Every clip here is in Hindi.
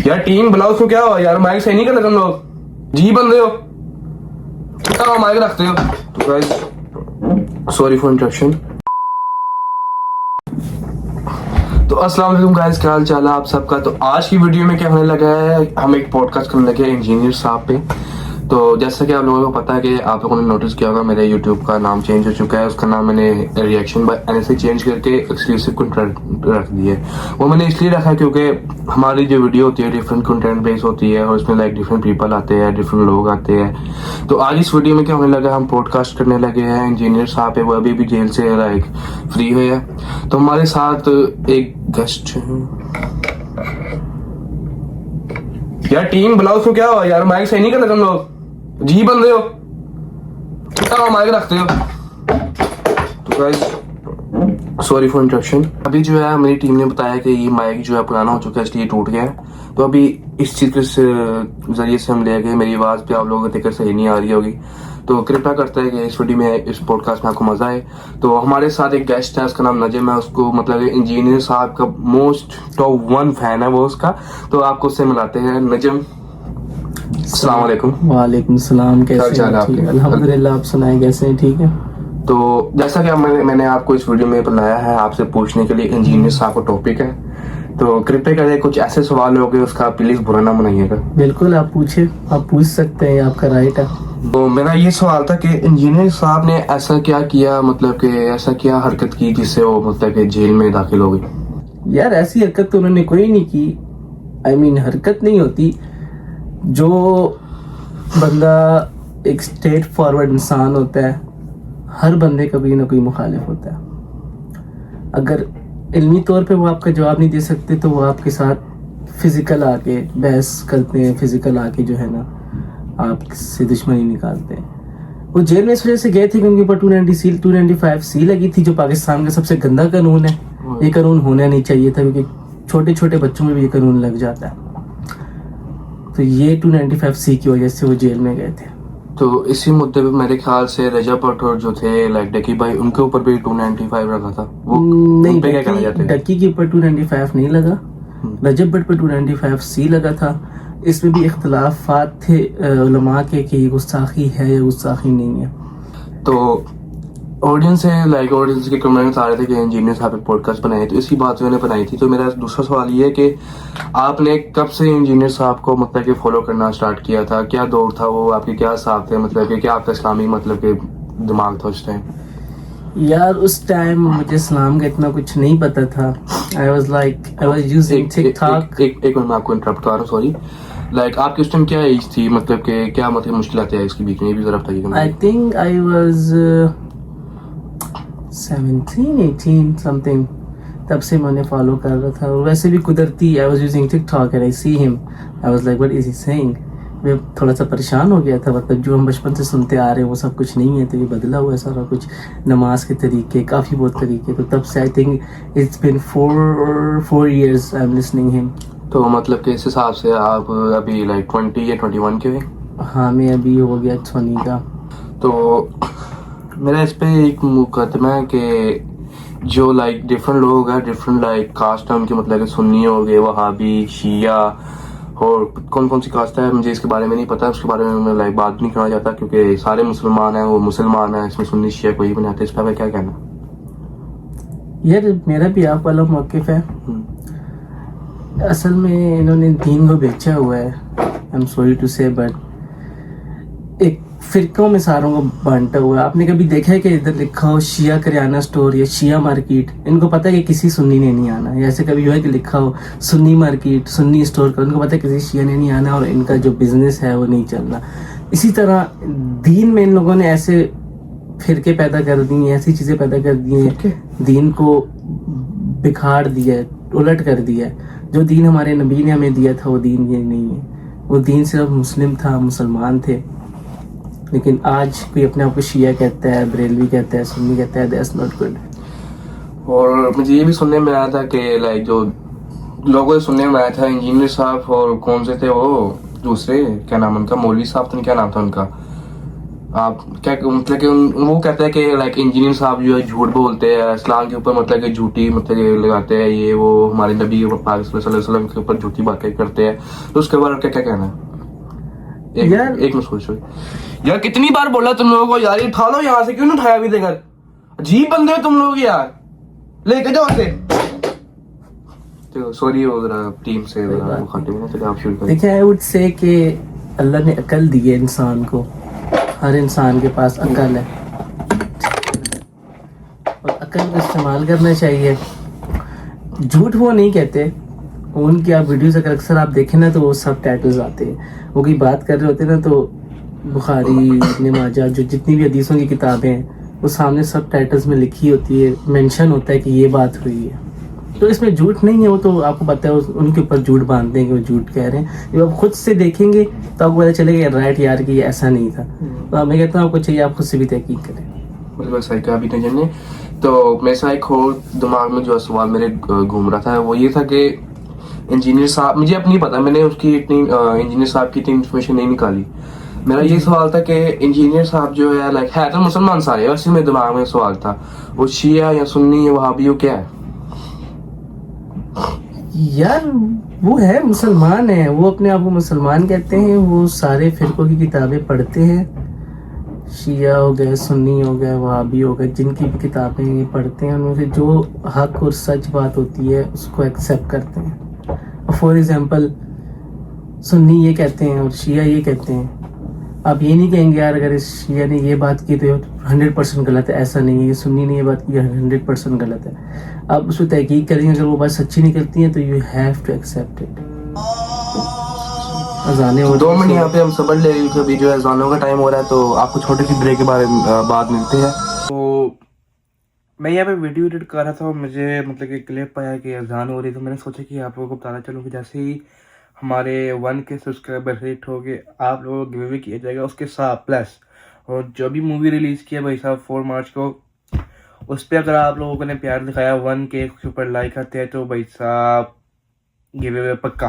यार टीम बुलाओ, उसको क्या हुआ यार? माइक सही नहीं कर रहे तुम लोग, जी बंदे हो, कितना माइक रखते हो तो गाइस सॉरी फॉर इंटरप्शन। तो अस्सलाम वालेकुम गाइस, क्या हाल चाल है आप सबका। तो आज की वीडियो में क्या होने लगा है, हम एक पॉडकास्ट करने लगे हैं इंजीनियर साहब पे। तो जैसा कि आप लोगों को पता है कि आप लोगों ने नोटिस किया होगा, मेरे यूट्यूब का नाम चेंज हो चुका है। उसका नाम मैंने रिएक्शन बाय एनएसए चेंज करके एक्सक्लूसिव कंटेंट रख दिया है। वो मैंने इसलिए रखा है क्योंकि हमारी जो वीडियो होती है डिफरेंट कंटेंट बेस होती है और उसमें लाइक डिफरेंट पीपल आते हैं, डिफरेंट लोग आते हैं। तो आज इस वीडियो में क्या होने लगा, हम पॉडकास्ट करने लगे हैं। इंजीनियर साहब है, वो अभी भी जेल से लाइक फ्री हुए हैं। तो हमारे साथ एक गेस्ट है। यार टीम बुलाओ, उसको क्या हुआ यार? माइक सही नहीं कर रहे तुम लोग, जी बंदे हो, कितना माइक रखते हो तो गाइस सॉरी फॉर इंटरप्शन। अभी जो है मेरी टीम ने बताया कि ये माइक जो है पुराना हो चुका है, इसलिए टूट गया है। तो अभी इस चीज के जरिए से हम ले गए। मेरी आवाज पे आप लोगों को देखकर सही नहीं आ रही होगी, तो कृपया करता है कि इस वीडियो में, इस पॉडकास्ट में आपको मजा आए। तो हमारे साथ एक गेस्ट है, उसका नाम नजम है। उसको मतलब इंजीनियर साहब का मोस्ट टॉप 1 फैन है वो उसका। तो आपको उससे मिलाते हैं। नजम, अस्सलाम वालेकुम। वालेकुम सलाम, कैसे हैं? ठीक, अल्हम्दुलिल्लाह। आप सुनाएं, कैसे हैं? ठीक है। तो जैसा कि मैंने आपको इस वीडियो में बुलाया है आपसे पूछने के लिए, इंजीनियर साहब का टॉपिक है। तो कृपया करें, कुछ ऐसे सवाल हो गए उसका प्लीज बुरा ना मनाइएगा। बिल्कुल, आप पूछे, आप पूछ सकते हैं, आपका राइट है। तो मेरा ये सवाल था कि इंजीनियर साहब ने ऐसा क्या किया, मतलब कि ऐसा क्या हरकत की जिससे वो मतलब कि जेल में दाखिल हो गई? यार ऐसी हरकत तो उन्होंने कोई नहीं की। आई मीन हरकत नहीं होती। जो बंदा एक स्ट्रेट फॉरवर्ड इंसान होता है, हर बंदे का कोई ना कोई मुखालिफ होता है। अगर इल्मी तौर पे वो आपका जवाब नहीं दे सकते तो वो आपके साथ फिजिकल आके बहस करते हैं, फिजिकल आके जो है ना आपसे दुश्मनी निकालते हैं। वो जेल में इस वजह से गए थे कि उनके ऊपर 295C लगी थी, जो पाकिस्तान का सबसे गंदा कानून है। ये कानून होना नहीं चाहिए था, क्योंकि छोटे छोटे बच्चों में भी ये कानून लग जाता है। तो ये 295C की वजह से वो जेल में गए थे। तो इसी मुद्दे पे मेरे ख्याल से रजा पठौर जो थे लाइक डकी भाई, उनके ऊपर भी 295 रखा था। वो नहीं, उन पे क्या कहना चाहते हैं? डकी के ऊपर 295 नहीं लगा, रजब भट्ट पे 295C लगा था। इसमें भी इख्तलाफात थे उलमा के कि ये गुस्ताखी है या गुस्ताखी नहीं है। तो ऑडियंस के कमेंट्स आ रहे थे कि इंजीनियर साहब ने पॉडकास्ट बनाए, तो इसी बात मैंने बनाई थी। तो मेरा दूसरा सवाल ये है कि आपने कब से इंजीनियर साहब को मतलब कि फॉलो करना स्टार्ट किया था? क्या दौर था वो, आपके क्या साथ थे, मतलब कि क्या आपका इस्लामी मतलब कि दिमाग था उस टाइम? यार उस टाइम मुझे इस्लाम का इतना कुछ नहीं पता था। I was using TikTok. एक मिनट मैं आपको इंटरप्ट कर रहा हूँ, सॉरी। लाइक आपकी उस टाइम क्या एज थी, मतलब कि क्या मतलब मुश्किलात है इसके बीच में, ये भी जरा बताइएगा। I think I was 17, 18 something. तब से मैंने फॉलो कर रहा था। और वैसे भी कुदरती, I was using TikTok and I see him, I was like what is he saying. मैं थोड़ा सा परेशान हो गया था, मतलब जो हम बचपन से सुनते आ रहे हैं वो सब कुछ नहीं है, तो ये बदला हुआ है सारा कुछ, नमाज के तरीके, काफ़ी बहुत तरीके। तो तब से I think it's been 4 years I am listening him. तो मतलब कि इस हिसाब से आप अभी लाइक 20 या 21 के हुए? हाँ, मैं अभी हो गया 20 का। तो मेरा इस पे एक मुकदमा है कि जो लाइक डिफरेंट लोग हैं, डिफरेंट लाइक कास्ट है उनके, मतलब कि सुन्नी हो गए, वहाबी, शिया और कौन कौन सी कास्ट है मुझे इसके बारे में नहीं पता। उसके बारे में मैं लाइक बात नहीं करना चाहता, क्योंकि सारे मुसलमान हैं, वो मुसलमान हैं, इसमें सुन्नी शिया कोई भी नहीं आता। इस पर क्या कहना? यार मेरा भी आप वाला मौक़िफ़ है। असल में इन्होंने दीन को बेचा हुआ है, आई एम सॉरी टू से, बट एक फिरकों में सारों को बांटा हुआ है। आपने कभी देखा है कि इधर लिखा हो शिया करियाना स्टोर या शिया मार्केट? इनको पता है कि किसी सुन्नी ने नहीं आना। ऐसे कभी हुआ है कि लिखा हो सुन्नी मार्केट, सुन्नी स्टोर का? उनको पता है किसी शिया ने नहीं आना और इनका जो बिजनेस है वो नहीं चलना। इसी तरह दीन में इन लोगों ने ऐसे फिरके पैदा कर दी हैं, ऐसी चीज़ें पैदा कर दी हैं, दीन को बिखार दिया है, उलट कर दिया है। जो दीन हमारे नबी ने हमें दिया था वो दीन ये नहीं है। वो दीन सिर्फ मुस्लिम था, मुसलमान थे। लेकिन आज कोई अपने आप को शिया कहता है, बरेलवी कहता है, सुन्नी कहता है, दैट्स नॉट गुड। और मुझे ये भी सुनने में आया था कि लाइक जो लोगों से सुनने में आया था, इंजीनियर साहब और कौन से थे वो दूसरे, क्या नाम उनका, मौलवी साहब था, क्या नाम था उनका, आप क्या मतलब कि वो कहते हैं कि लाइक इंजीनियर साहब जो है झूठ बोलते हैं इस्लाम के ऊपर, मतलब कि झूठी मतलब कि लगाते हैं, ये वो हमारे नबी पाक सल्लल्लाहु अलैहि वसल्लम के ऊपर झूठी बातें करते हैं, तो उसके बारे में क्या क्या कहना है? एक मिनट सोचो यार, कितनी बार बोला तुम लोगों को यार ये उठा लो यहाँ से, क्यों नहीं उठाया अभी तक? अजीब बंदे हो तुम लोग यार, लेके जाओ से। तो सॉरी वो जरा टीम से जरा वो खाते हैं, चलिए आप शुरू करें। देखिए, आई वुड से कि अल्लाह ने अकल दी है इंसान को, हर इंसान के पास अकल है और अकल को इस्तेमाल करना चाहिए। झूठ वो नहीं कहते, उनकी आप वीडियोस अगर अक्सर आप देखें ना तो वो सब टाइटल्स आते हैं, वो कोई बात कर रहे होते हैं ना तो बुखारी, इब्न माजा, जो जितनी भी हदीसों की किताबें हैं वो सामने सब टाइटल्स में लिखी होती है, मेंशन होता है कि ये बात हुई है। तो इसमें झूठ नहीं है, वो तो आपको पता है उनके ऊपर झूठ बांध देंगे, वो झूठ कह रहे हैं। जब आप खुद से देखेंगे तो आपको पता चलेगा राइट यार कि ये ऐसा नहीं था। तो मैं कहता हूँ आपको चाहिए आप खुद से भी तहकीक करें। बिल्कुल सही कहा अभी तक ने। तो मेरे साथ एक और दिमाग में जो सवाल मेरे घूम रहा था वो ये था कि इंजीनियर साहब, मुझे अब नहीं पता, मैंने उसकी इतनी इंजीनियर साहब की इतनी इन्फॉर्मेशन नहीं निकाली। मेरा ये सवाल था कि इंजीनियर साहब जो है लाइक है तो मुसलमान सारे, वैसे मेरे दिमाग में सवाल था वो शिया या सुन्नी या वहाबी हो क्या है? यार वो है मुसलमान है, वो अपने आप को मुसलमान कहते हैं, वो सारे फिरकों की किताबें पढ़ते हैं, शिया हो गए, सुन्नी हो गए, वहाबी हो गए, जिनकी भी किताबें ये पढ़ते हैं उनमें से जो हक और सच बात होती है उसको एक्सेप्ट करते हैं। फॉर एग्जांपल सुन्नी ये कहते हैं और शिया ये कहते हैं। आप ये नहीं कहेंगे यार अगर इस शिया ने ये बात की तो 100% गलत है, ऐसा नहीं है। ये सुन्नी ने ये बात की 100% गलत है। आप उसको तहकीक करेंगे, अगर वो बात सच्ची निकलती है तो you have to accept it. अजाने तो 2 मिनट यहाँ पे हम सबर ले रहे हैं, जो अजानों का टाइम हो रहा है, तो आपको छोटी सी ब्रेक के बारे में बाद मिलते हैं। तो मैं यहाँ पे वीडियो एडिट कर रहा था और मुझे मतलब कि क्लिप आया कि अजान हो रही, तो मैंने सोचा कि आप लोगों को बताना चलूँ कि जैसे ही हमारे 1K सब्सक्राइबर हिट हो गए आप लोगों को गिव अवे किया जाएगा उसके साथ प्लस। और जो भी मूवी रिलीज़ किया भाई साहब 4 मार्च को, उस पर अगर आप लोगों ने प्यार दिखाया 1K के ऊपर लाइक आते हैं तो भाई साहब गिव अवे पक्का।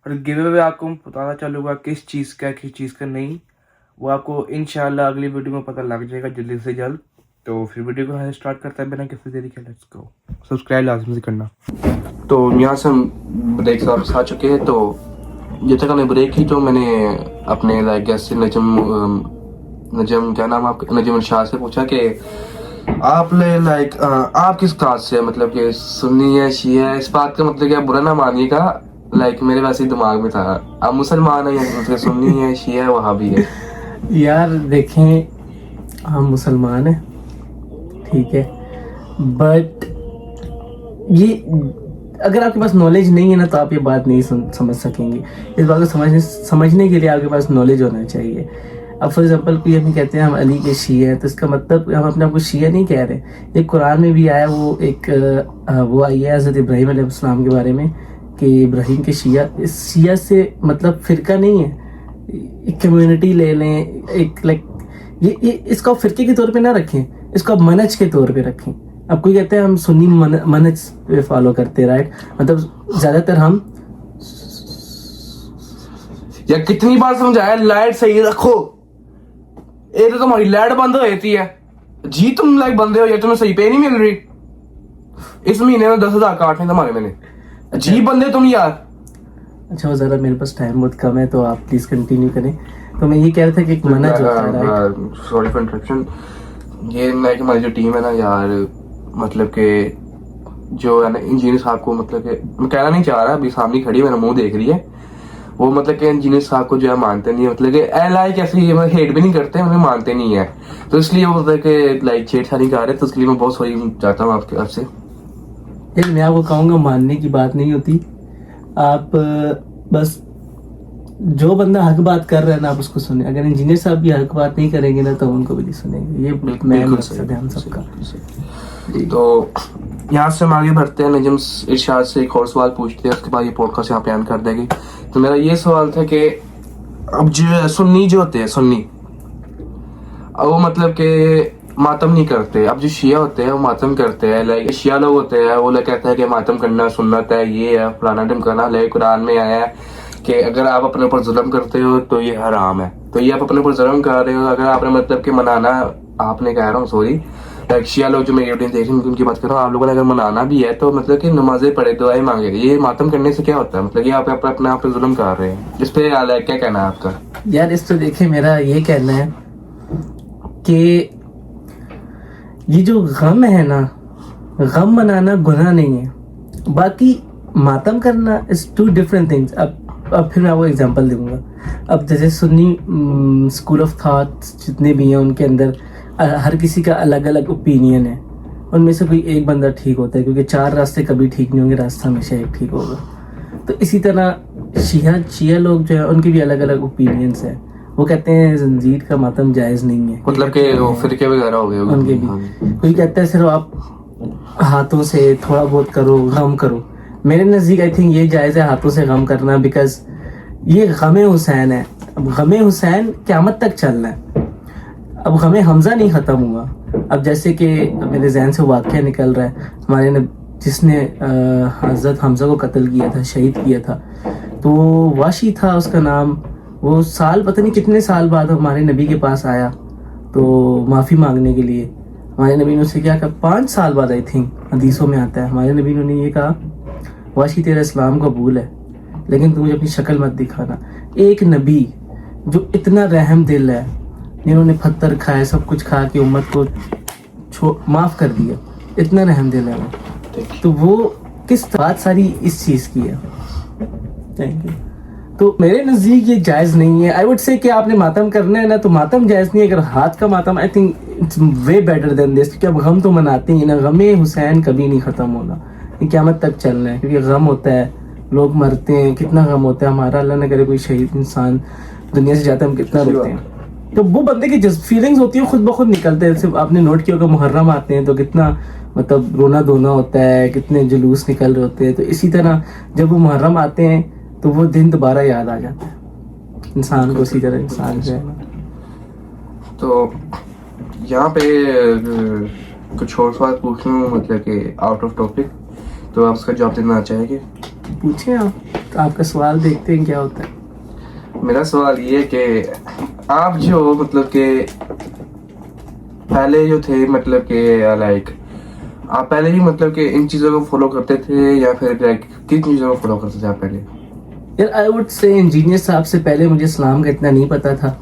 और गिव अवे आपको पता चलूँगा किस चीज़ का किस चीज़ का नहीं, वो आपको इंशाल्लाह अगली वीडियो में पता लग जाएगा जल्दी से जल्द। तो फिर वीडियो को स्टार्ट करते हैं बिना किसी देरी के, लेट्स गो। सब्सक्राइब लाजमी से करना। तो यहाँ से हम ब्रेक से वापस आ चुके हैं। तो जब तक हमने ब्रेक की तो मैंने अपने लाइक गेस्ट से नजम क्या नाम आपका, नजम शाह से पूछा कि आपने लाइक आप किस कास्ट से, मतलब कि सुन्नी है शिया है? इस बात का मतलब क्या बुरा ना मानिएगा, लाइक मेरे वैसे ही दिमाग में था, आप मुसलमान है या मतलब सुन्नी है शिया है वहाबी है? यार देखें, हम मुसलमान हैं, ठीक है, बट ये अगर आपके पास नॉलेज नहीं है ना तो आप ये बात नहीं समझ सकेंगे। इस बात को समझने के लिए आपके पास नॉलेज होना चाहिए। अब फॉर एग्जांपल कोई हमें कहते हैं हम अली के शिया हैं, तो इसका मतलब हम अपने आप को शिया नहीं कह रहे। ये कुरान में भी आया, वो एक वो आई है हज़रत इब्राहीम अलैहिस्सलाम के बारे में कि इब्राहीम के शिया, इस शिया से मतलब फिरका नहीं है, एक कम्युनिटी ले लें, एक लाइक ये इसको फिरके के तौर पे ना रखें, इसको आप मनज के तौर पे रखें। अब कोई कहते हैं हम सुन्नी मनज पे फॉलो करते हैं, राइट, मतलब ज्यादातर हम या कितनी बार समझाया लाइट सही रखो, एक तो तुम्हारी लाइट बंद हो जाती है जी, तुम लाइक बंदे हो या तुम्हें सही पे नहीं मिल रही। इस महीने में 10,000 काटने तुम्हारे मैंने, अजीब बंदे तुम यार। अच्छा वो जरा मेरे पास टाइम बहुत कम है तो आप प्लीज कंटिन्यू करें। तो मैं ये कह रहा था कि एक मनज होता है, राइट। Sorry for interruption. ये मैं हमारी जो टीम है ना यार, मतलब के जो है ना इंजीनियर साहब को, मतलब के मैं कहना नहीं चाह रहा, अभी सामने खड़ी है, मेरा मुंह देख रही है, वो मतलब कि इंजीनियर साहब को जो है मानते नहीं है, मतलब कि लाइक ऐसे ही हेट भी नहीं करते, मतलब मानते नहीं है, तो इसलिए वो मतलब कि लाइक छेड़छाड़ी कर रहे, तो इसलिए मैं बहुत सॉरी चाहता हूँ आपसे। मैं आपको कहूँगा मानने की बात नहीं होती, आप बस जो बंदा हक बात कर रहा है ना आप उसको सुने। अगर इंजीनियर साहब भी हक बात नहीं करेंगे ना तो उनको भी नहीं सुनेंगे। ये मैं मकसद है हम सबका। तो यहाँ से हम आगे बढ़ते हैं, नजम इरशाद से एक और सवाल पूछते हैं, उसके बाद ये पॉडकास्ट यहाँ पे एंड कर देगी। तो मेरा ये सवाल था कि अब जो सुन्नी जो होते हैं, सुन्नी वो मतलब के मातम नहीं करते, अब जो शिया होते हैं वो मातम करते हैं। लाइक शिया लोग होते हैं वो लोग कहते हैं कि मातम करना सुन्नत है, ये है फलाना ढिमकाना, लाइक कुरान में आया है कि अगर आप अपने ऊपर जुल्म करते हो तो ये हराम है, तो ये आप अपने ऊपर जुल्म कर रहे हो। अगर आपने मतलब कि मनाना, आपने कह रहा हूँ सॉरी, लाइक शिया लोग जो मेरी वीडियो देख रहे हैं उनकी बात कर रहा हूँ, आप लोगों ने अगर मनाना भी है तो मतलब कि नमाजें पढ़े, दुआएं मांगे, ये मातम करने से क्या होता है? मतलब ये आप अपने आप पे जुल्म कर रहे हैं। इस पे लाइक क्या कहना है आपका? यार इस तो देखिए, मेरा ये कहना है कि ये जो गम है ना, गम मनाना गुनाह नहीं है, बाकी मातम करना इज टू डिफरेंट थिंग्स। अब फिर मैं आपको एग्जांपल दूंगा। अब जैसे सुन्नी स्कूल ऑफ थॉट्स जितने भी हैं उनके अंदर हर किसी का अलग अलग ओपिनियन है, उनमें से कोई एक बंदा ठीक होता है, क्योंकि 4 रास्ते कभी ठीक नहीं होंगे, रास्ता हमेशा एक ठीक होगा। तो इसी तरह शिया लोग जो है उनके भी अलग अलग ओपिनियंस है। वो कहते हैं जंजीर का मातम जायज़ नहीं है, मतलब कि वो फिरके वगैरह हो गए उनके भी। कोई कहता है सिर्फ आप हाथों से थोड़ा बहुत करो, गम करो। मेरे नज़दीक आई थिंक ये जायज़ है हाथों से गम करना, बिकॉज ये गमे हुसैन है। अब गमे हुसैन क़यामत तक चलना है। अब गमे हमजा नहीं ख़त्म हुआ। अब जैसे कि मेरे जहन से वाक़या निकल रहा है, हमारे जिसने हज़रत हमजा को कत्ल किया था, शहीद किया था, तो वाशी था उसका नाम। वो साल पता नहीं कितने साल बाद हमारे नबी के पास आया तो माफ़ी मांगने के लिए। हमारे नबी ने उससे क्या कहा, 5 साल बाद आई थिंक हदीसों में आता है, हमारे नबी ने ये कहा, वाशी तेरा इस्लाम कबूल है लेकिन तू मुझे अपनी शक्ल मत दिखाना। एक नबी जो इतना रहम दिल है, जिन्होंने पत्थर खाए, सब कुछ खा के उम्मत को माफ़ कर दिया, इतना रहम दिल है वो, तो वो किस बात सारी इस चीज़ की है। Thank you. तो मेरे नज़दीक ये जायज़ नहीं है। आई वुड से कि आपने मातम करना है ना तो मातम जायज़ नहीं है। अगर हाथ का मातम, I think it's way better than this, क्योंकि अब गम तो मनाते ही ना, गमे हुसैन कभी नहीं ख़त्म होना, ये क़यामत तक चलना है, क्योंकि गम होता है, लोग मरते हैं, कितना गम होता है हमारा। अल्लाह न करे कोई शहीद इंसान दुनिया से जाता है, हम कितना रोते हैं। तो वो बंदे की जब फीलिंग्स होती है खुद ब खुद निकलते हैं। सिर्फ आपने नोट किया होगा मुहर्रम आते हैं तो कितना मतलब रोना धोना होता है, कितने जुलूस निकल रहे होते हैं। तो इसी तरह जब वो मुहर्रम आते हैं तो वो दिन दोबारा याद आ जाता है इंसान को, इसी तरह इंसान जो है। तो यहाँ पे कुछ और सवाल पूछूं, मतलब कि आउट ऑफ टॉपिक, तो आप उसका जवाब देना चाहेंगे? पूछें आप, तो आपका सवाल देखते हैं क्या होता है। मेरा सवाल ये है कि आप जो मतलब कि पहले जो थे, मतलब कि लाइक आप पहले ही मतलब कि इन चीज़ों को फॉलो करते थे या फिर लाइक किन चीज़ों को फॉलो करते थे आप पहले? यार आई वुड से इंजीनियर साहब से पहले मुझे इस्लाम का इतना नहीं पता था,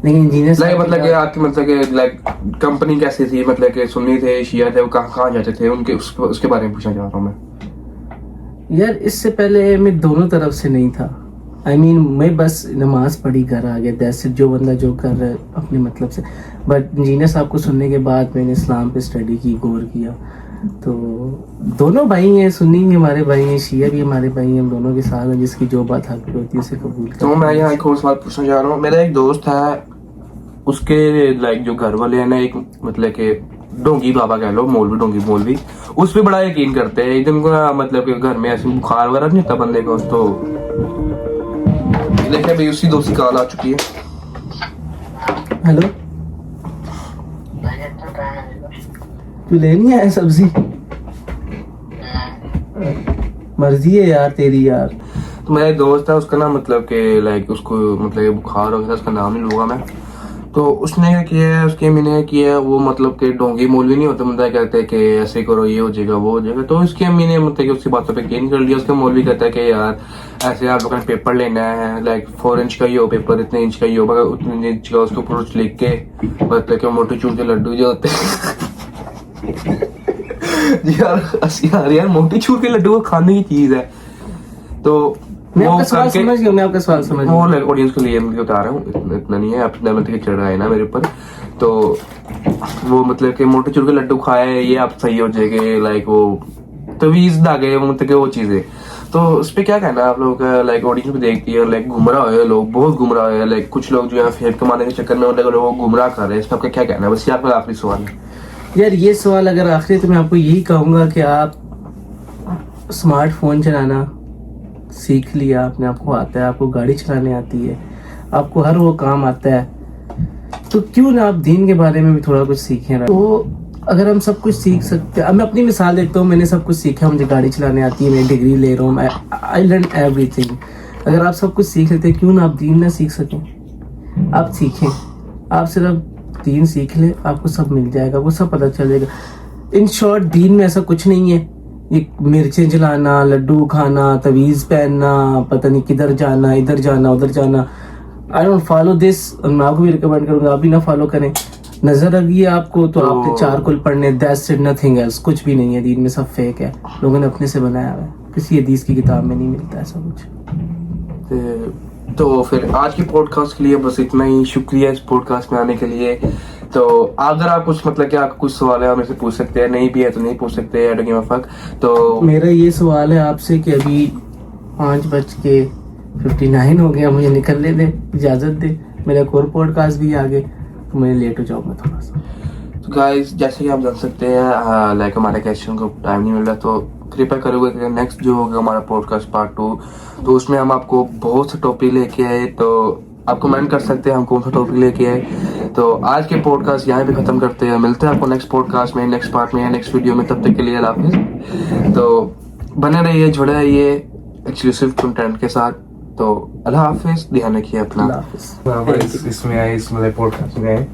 लेकिन इंजीनियर लाइक मतलब कि आपकी मतलब कि लाइक कंपनी कैसी थी, मतलब कि सुन्नी थे, शिया थे, वो कहाँ जाते थे, उनके उसके बारे में पूछना चाह रहा हूँ मैं। यार इससे पहले मैं दोनों तरफ से नहीं था। आई मीन मैं बस नमाज पढ़ी घर आ गया, दैट्स इट, जो बंदा जो कर रहा है अपने मतलब से। बट इंजीनियर साहब को सुनने के बाद मैंने इस्लाम पे स्टडी की, गौर किया। तो दोनों भाई हैं, सुन्नी भी हमारे भाई हैं, शिया भी हमारे भाई हैं, हम दोनों के साथ हैं, जिसकी जो बात हक होती है उसे कबूल कर। तो मैं यहाँ एक और सवाल पूछना चाह रहा हूँ। मेरा एक दोस्त है, उसके लाइक जो घर वाले हैं ना, एक मतलब कि डोंगी बाबा कह लो, मौलवी उस पर बड़ा यकीन करते हैं। एकदम को मतलब कि घर में ऐसे बुखार वगैरह नहीं होता बंदे को, तो देखिए भाई उसी दोस्त की कॉल आ चुकी है। हेलो, तू ले नहीं आया सब्जी? मर्जी है यार तेरी यार। तो मेरा एक दोस्त है, उसका ना मतलब कि लाइक उसको मतलब बुखार हो गया था, उसका नाम नहीं लूंगा मैं। तो उसने क्या किया है, उसके अम्मी ने किया है, वो मतलब कि डोंगी मौलवी नहीं होते, मतलब कहते हैं कि ऐसे करो, ये हो जाएगा, वो हो जाएगा। तो उसकी अम्मी ने मतलब कि उसकी बातों पे यकीन कर लिया। उसका मौलवी कहता है कि यार ऐसे आप लोगों ने पेपर लेना है, लाइक 4 इंच का ही हो पेपर, इतने इंच का ही हो, मगर उतने इंच का उसके ऊपर कुछ लिख के, मतलब कि मोटी चूर के लड्डू जो होते हैं यार मोटी चूर के लड्डू खाने की चीज है। तो मैं आपका सवाल समझ गया, वो ऑडियंस के लिए मैं बता रहा हूँ, इतना नहीं है, अपना मतलब चढ़ रहा है ना मेरे ऊपर। तो वो मतलब कि मोटे चूर के लड्डू खाए, ये आप सही हो जाएंगे, लाइक वो तवीज दागे, मतलब कि वो चीजें। तो उस पर क्या कहना है आप लोगों का? लाइक ऑडियंस भी देखती है, लाइक गुमराह हुए लोग, बहुत गुमराह हुए, लाइक कुछ लोग जो है फेम कमाने के चक्कर में लोग गुमराह कर रहे हैं। इस पर आपका क्या कहना है? बस ये आपका आखिरी सवाल है। यार ये सवाल अगर आखिरी, तो मैं आपको यही कहूँगा कि आप स्मार्टफोन चलाना सीख लिया, अपने आपको आता है, आपको गाड़ी चलाने आती है, आपको हर वो काम आता है, तो क्यों ना आप दीन के बारे में भी थोड़ा कुछ सीखें। तो अगर हम सब कुछ सीख सकते हैं, अब मैं अपनी मिसाल देखता हूँ, मैंने सब कुछ सीखा, मुझे गाड़ी चलाने आती है, मैं डिग्री ले रहा हूँ, आई लर्न एवरीथिंग। अगर आप सब कुछ सीख लेते क्यों ना आप दीन ना सीख सकें? आप सीखें, आप सिर्फ दीन सीख ले, आपको सब मिल जाएगा, वो सब पता चल जाएगा। इन शॉर्ट दीन में ऐसा कुछ नहीं है, ये मिर्चें जलाना, लड्डू खाना, तवीज़ पहनना, पता नहीं किधर जाना, इधर जाना, उधर जाना। आई डोंट फॉलो दिस, और मैं आपको भी रिकमेंड करूंगा आप भी ना फॉलो करें। नजर आ गई है आपको तो आपने 4 कुल पढ़ने, दैट्स इट, नथिंग एल्स। कुछ भी नहीं है दीन में, सब फेक है, लोगों ने अपने से बनाया हुआ है, किसी हदीस की किताब में नहीं मिलता ऐसा कुछ। तो फिर आज की पॉडकास्ट के लिए बस इतना ही। शुक्रिया इस पॉडकास्ट में आने के लिए। तो अगर आप कुछ मतलब कि आपको कुछ सवाल है आप मेरे से पूछ सकते हैं, नहीं भी है तो नहीं पूछ सकते, I don't give a fuck. तो मेरा ये सवाल है आपसे कि अभी 5:59 हो गया, मुझे निकलने दे, इजाजत दे, मेरा एक और पॉडकास्ट भी आगे, तो मैं लेट हो जाऊंगा थोड़ा सा। तो गाइस जैसे कि आप जान सकते हैं लाइक हमारे क्वेश्चन को टाइम नहीं मिल रहा, तो कृपया करोगे कि नेक्स्ट जो होगा हमारा पॉडकास्ट पार्ट 2, तो उसमें हम आपको बहुत से टॉपिक लेके आए। तो आप कमेंट कर सकते हैं हम कौन सा टॉपिक लेके आए। तो आज के पॉडकास्ट यहाँ पे खत्म करते हैं, मिलते हैं आपको नेक्स्ट पॉडकास्ट में, नेक्स्ट पार्ट में, नेक्स्ट वीडियो में। तब तक के लिए अल्लाह हाफिज। तो बने रहिए, जुड़े रहिए एक्सक्लूसिव कंटेंट के साथ। तो अल्लाह हाफिज, ध्यान रखिए अपना। अल्लाह हाफिज। इसमें आए, इस मतलब पॉडकास्ट में आए।